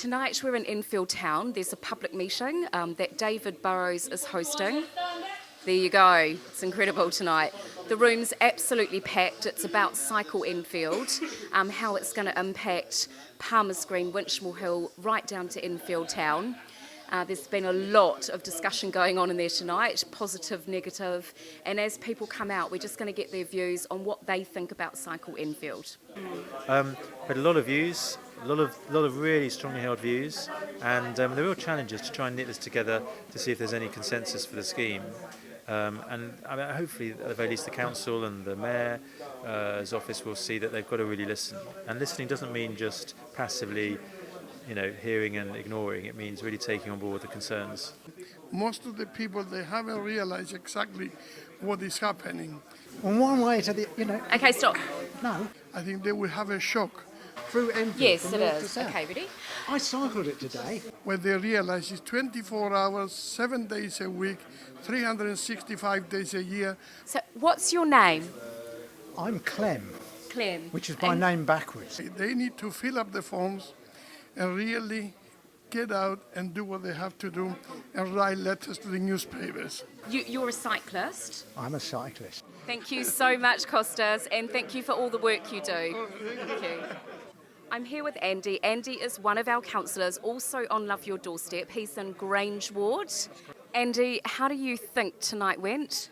Tonight we're in Enfield Town. There's a public meeting that David Burrows is hosting. There you go. It's incredible tonight. The room's absolutely packed. It's about Cycle Enfield, how it's going to impact Palmer's Green, Winchmore Hill, right down to Enfield Town. There's been a lot of discussion going on in there tonight, positive, negative, and as people come out, we're just going to get their views on what they think about Cycle Enfield. Had a lot of views, a lot of really strongly held views, and the real challenge is to try and knit this together to see if there's any consensus for the scheme. And I mean, hopefully, at the very least, the council and the mayor's office will see that they've got to really listen. And listening doesn't mean just passively, hearing and ignoring. It means really taking on board the concerns. Most of the people, they haven't realized exactly what is happening. On one way to the, Okay, stop. No, I think they will have a shock through Enfield. Yes, from it north to is. south. Okay, ready? I cycled it today. when they realize it's 24 hours, 7 days a week, 365 days a year. So, what's your name? I'm Clem, Clem. which is my name backwards. They need to fill up the forms and really get out and do what they have to do and write letters to the newspapers. You're a cyclist. I'm a cyclist. Thank you so much, Costas, and thank you for all the work you do. Thank you. I'm here with Andy. Andy is one of our councillors, also on Love Your Doorstep. He's in Grange Ward. Andy, how do you think tonight went?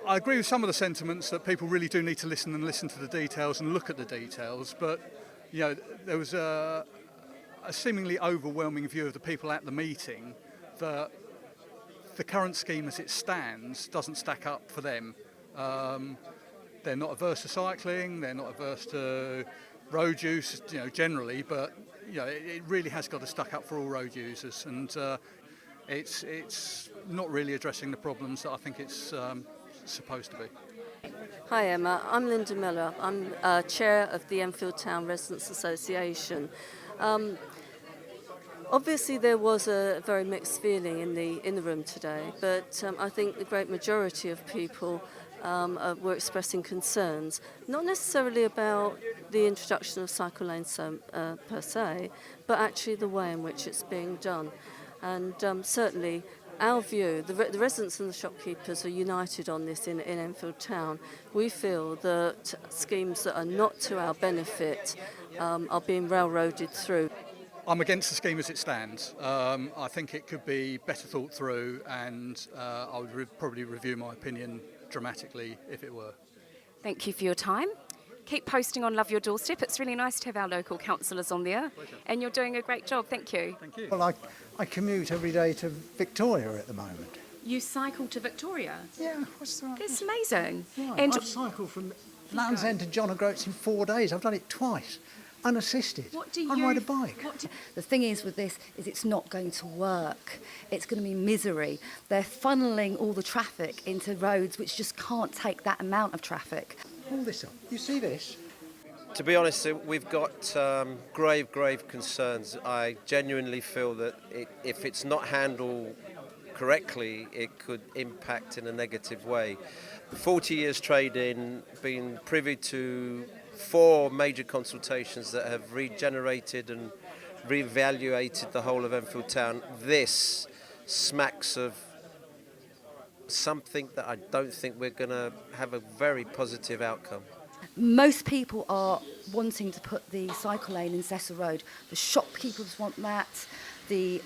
I agree with some of the sentiments that people really do need to listen to the details and look at the details, but there was a seemingly overwhelming view of the people at the meeting that the current scheme as it stands doesn't stack up for them. They're not averse to cycling, they're not averse to road use, generally, but it really has got to stack up for all road users, and it's not really addressing the problems that I think it's supposed to be. Hi Emma, I'm Linda Miller. I'm chair of the Enfield Town Residents Association. Obviously there was a very mixed feeling in the room today, but I think the great majority of people were expressing concerns, not necessarily about the introduction of cycle lanes per se, but actually the way in which it's being done. And certainly our view, the residents and the shopkeepers are united on this in Enfield Town. We feel that schemes that are not to our benefit are being railroaded through. I'm against the scheme as it stands. I think it could be better thought through, and I would probably review my opinion dramatically if it were. Thank you for your time. Keep posting on Love Your Doorstep. It's really nice to have our local councillors on there. Pleasure. And you're doing a great job. Thank you. Thank you. Well, I commute every day to Victoria at the moment. You cycle to Victoria? Yeah, what's that? That's amazing. Right. And I've cycled from Land's End to John O'Groats in 4 days. I've done it twice, unassisted. what do you... I ride a bike. The thing is with this is it's not going to work. It's going to be misery. They're funneling all the traffic into roads which just can't take that amount of traffic. Pull this up. You see this? To be honest, we've got grave concerns. I genuinely feel that if it's not handled correctly, it could impact in a negative way. 40 years trading, been privy to 4 major consultations that have regenerated and reevaluated the whole of Enfield Town. This smacks of something that I don't think we're going to have a very positive outcome. Most people are wanting to put the cycle lane in Cecil Road. The shopkeepers want that, the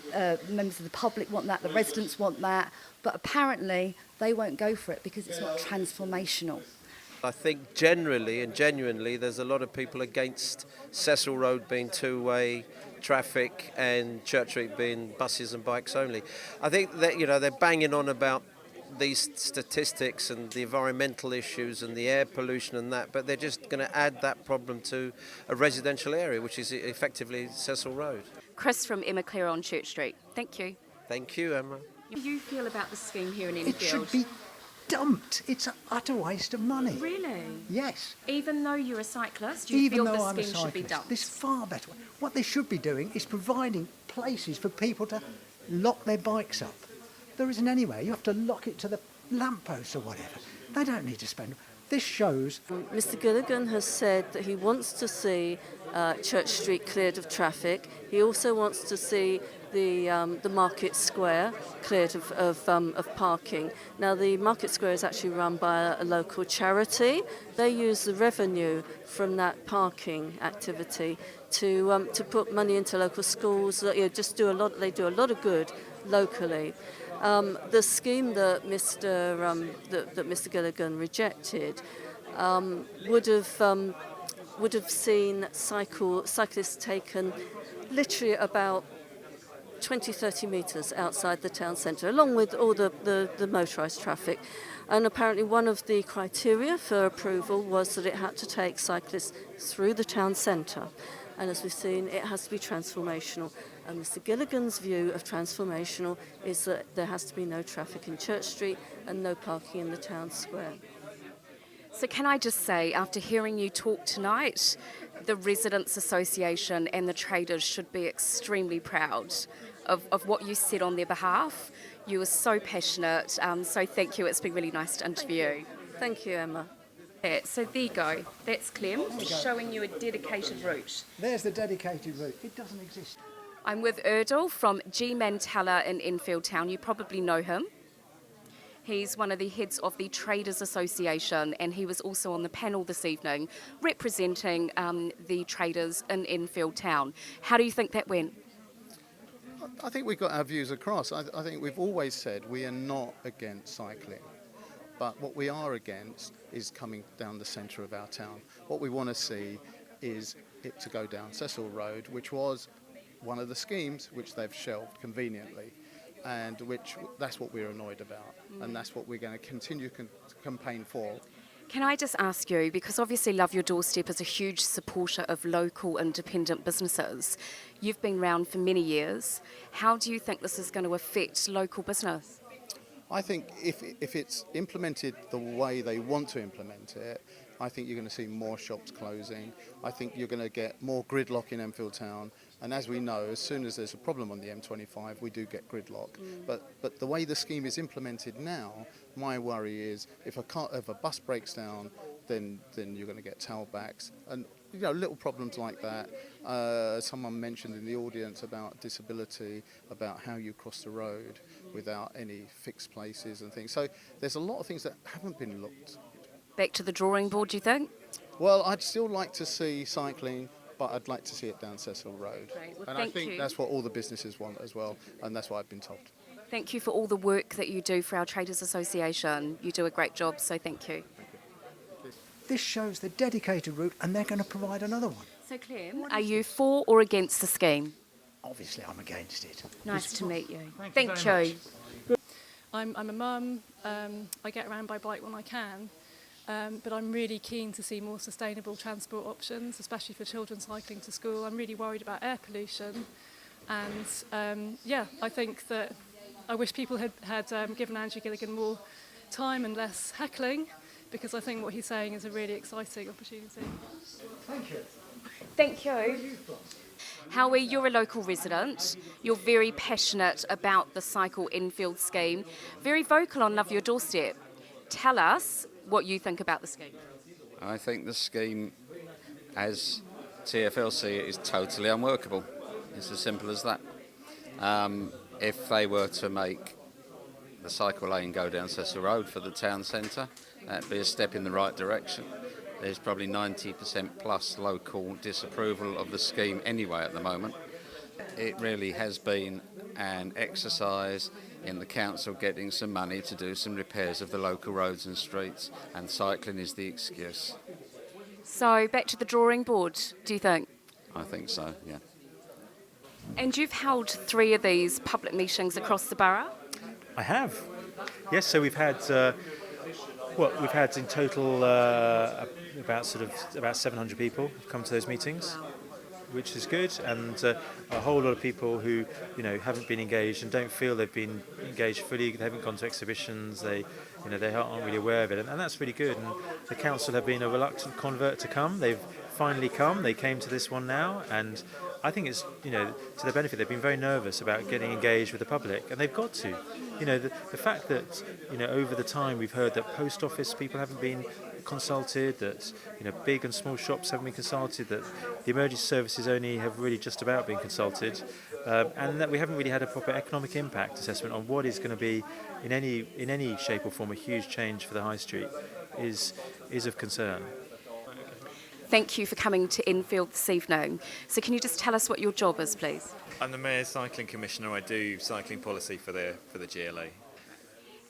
members of the public want that, the residents want that, but apparently they won't go for it because it's not transformational. I think generally and genuinely there's a lot of people against Cecil Road being two-way traffic and Church Street being buses and bikes only. I think that they're banging on about these statistics and the environmental issues and the air pollution and that, but they're just going to add that problem to a residential area, which is effectively Cecil Road. Chris from Emma Clare on Church Street. Thank you. Thank you, Emma. How do you feel about the scheme here in Enfield? It should be dumped. It's an utter waste of money. Really? Yes. Even though you're a cyclist, you Even feel though the I'm a scheme should be cyclist, dumped? this far better. What they should be doing is providing places for people to lock their bikes up. There isn't anywhere. You have to lock it to the lamppost or whatever. They don't need to spend. This shows Mr Gilligan has said that he wants to see Church Street cleared of traffic. He also wants to see the Market Square cleared of parking. Now, the Market Square is actually run by a local charity. They use the revenue from that parking activity to put money into local schools. They do a lot of good locally. The scheme that Mr Gilligan rejected would have seen cyclists taken literally about 20-30 metres outside the town centre, along with all the motorised traffic. And apparently one of the criteria for approval was that it had to take cyclists through the town centre. And as we've seen, it has to be transformational. And Mr Gilligan's view of transformational is that there has to be no traffic in Church Street and no parking in the town square. So can I just say, after hearing you talk tonight, the Residents Association and the traders should be extremely proud of what you said on their behalf. You were so passionate, so thank you. It's been really nice to interview you. Thank you, Emma. Yeah, so there you go. That's Clem showing you a dedicated route. there's the dedicated route. It doesn't exist. I'm with Erdal from G. Mantella in Enfield Town. You probably know him. He's one of the heads of the Traders Association, and he was also on the panel this evening representing the traders in Enfield Town. How do you think that went? I think we've got our views across. I think we've always said we are not against cycling, but what we are against is coming down the centre of our town. What we want to see is it to go down Cecil Road, which was one of the schemes which they've shelved conveniently, and that's what we're annoyed about, and that's what we're going to continue to campaign for. Can I just ask you, because obviously Love Your Doorstep is a huge supporter of local independent businesses. You've been around for many years. How do you think this is going to affect local business? I think if it's implemented the way they want to implement it, I think you're going to see more shops closing. I think you're going to get more gridlock in Enfield Town. And as we know, as soon as there's a problem on the M25, we do get gridlock. But the way the scheme is implemented now, my worry is if a bus breaks down, then you're going to get tailbacks. And little problems like that. Someone mentioned in the audience about disability, about how you cross the road without any fixed places and things. So there's a lot of things that haven't been looked. Back to the drawing board, do you think? Well, I'd still like to see cycling, but I'd like to see it down Cecil Road. Great. Well, and thank I think you. that's what all the businesses want as well, and that's what I've been told. Thank you for all the work that you do for our Traders Association. You do a great job, so thank you. This shows the dedicated route, and they're going to provide another one. So Clem, are you for or against the scheme? Obviously, I'm against it. Nice to meet you. Thank you very much. I'm a mum. I get around by bike when I can, but I'm really keen to see more sustainable transport options, especially for children cycling to school. I'm really worried about air pollution, and I think that I wish people had given Andrew Gilligan more time and less heckling, because I think what he's saying is a really exciting opportunity. Thank you. Thank you. Howie, you're a local resident. You're very passionate about the Cycle Enfield scheme, very vocal on Love Your Doorstep. Tell us what you think about the scheme. I think the scheme, as TfL see it, is totally unworkable. It's as simple as that. If they were to make the cycle lane go down Cecil Road for the town centre, that'd be a step in the right direction. There's probably 90% plus local disapproval of the scheme anyway at the moment. It really has been an exercise in the council getting some money to do some repairs of the local roads and streets, and cycling is the excuse. So back to the drawing board, do you think? I think so, yeah. And you've held 3 of these public meetings across the borough? I have. Yes, so we've had in total about 700 people have come to those meetings, which is good, and a whole lot of people who haven't been engaged and don't feel they've been engaged fully. They haven't gone to exhibitions. They aren't really aware of it, and that's really good. And the council have been a reluctant convert to come. They've finally come. They came to this one now, and I think it's to their benefit. They've been very nervous about getting engaged with the public, and they've got to. The fact that over the time we've heard that post office people haven't been consulted, that big and small shops haven't been consulted, that the emergency services only have really just about been consulted, and that we haven't really had a proper economic impact assessment on what is going to be in any shape or form a huge change for the high street is of concern. Thank you for coming to Enfield this evening. So can you just tell us what your job is, please? I'm the Mayor's Cycling Commissioner. I do cycling policy for the GLA.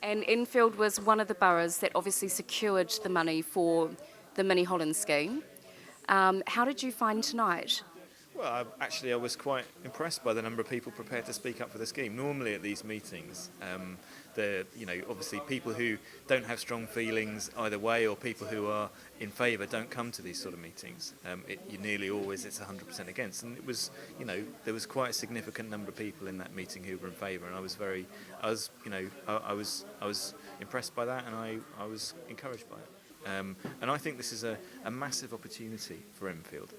And Enfield was one of the boroughs that obviously secured the money for the Mini Holland scheme. How did you find tonight? Well, I was quite impressed by the number of people prepared to speak up for the scheme. Normally at these meetings, obviously people who don't have strong feelings either way, or people who are in favour, don't come to these sort of meetings. Nearly always it's 100% against, and it was, there was quite a significant number of people in that meeting who were in favour, and I was impressed by that, and I was encouraged by it. And I think this is a massive opportunity for Enfield.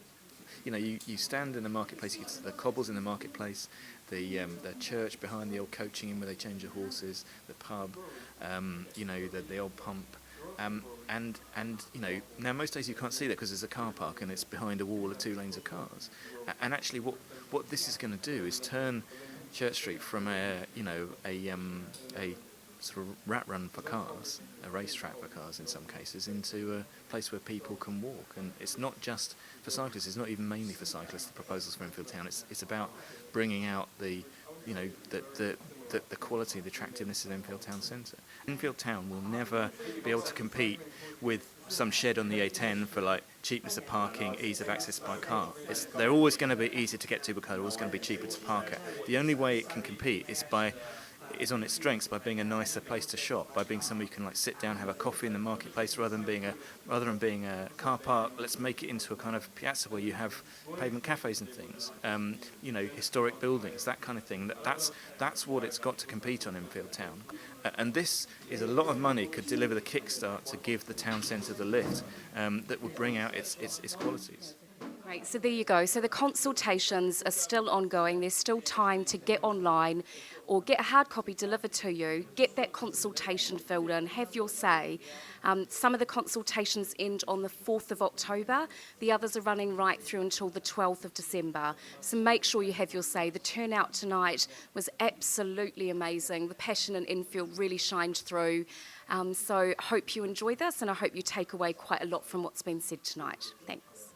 You stand in the marketplace, you get to the cobbles in the marketplace, the church behind the old coaching inn where they change the horses, the pub, the old pump. And now most days you can't see that because there's a car park and it's behind a wall of 2 lanes of cars. And actually what this is going to do is turn Church Street from a sort of rat run for cars, a racetrack for cars in some cases, into a place where people can walk. And it's not just for cyclists, it's not even mainly for cyclists, the proposals for Enfield Town. It's about bringing out the quality, the attractiveness of Enfield Town Centre. Enfield Town will never be able to compete with some shed on the A10 for like cheapness of parking, ease of access by car. They're always going to be easier to get to because they're always going to be cheaper to park at. The only way it can compete is on its strengths by being a nicer place to shop, by being somewhere you can like sit down, have a coffee in the marketplace rather than being a car park. Let's make it into a kind of piazza where you have pavement cafes and things, historic buildings, that kind of thing. That's what it's got to compete on Enfield Town, and this is a lot of money could deliver the kickstart to give the town centre the lift that would bring out its qualities. Great, so there you go. So the consultations are still ongoing. There's still time to get online or get a hard copy delivered to you, get that consultation filled in, have your say. Some of the consultations end on the 4th of October. The others are running right through until the 12th of December. So make sure you have your say. The turnout tonight was absolutely amazing. The passion in Enfield really shined through. So hope you enjoy this, and I hope you take away quite a lot from what's been said tonight. Thanks.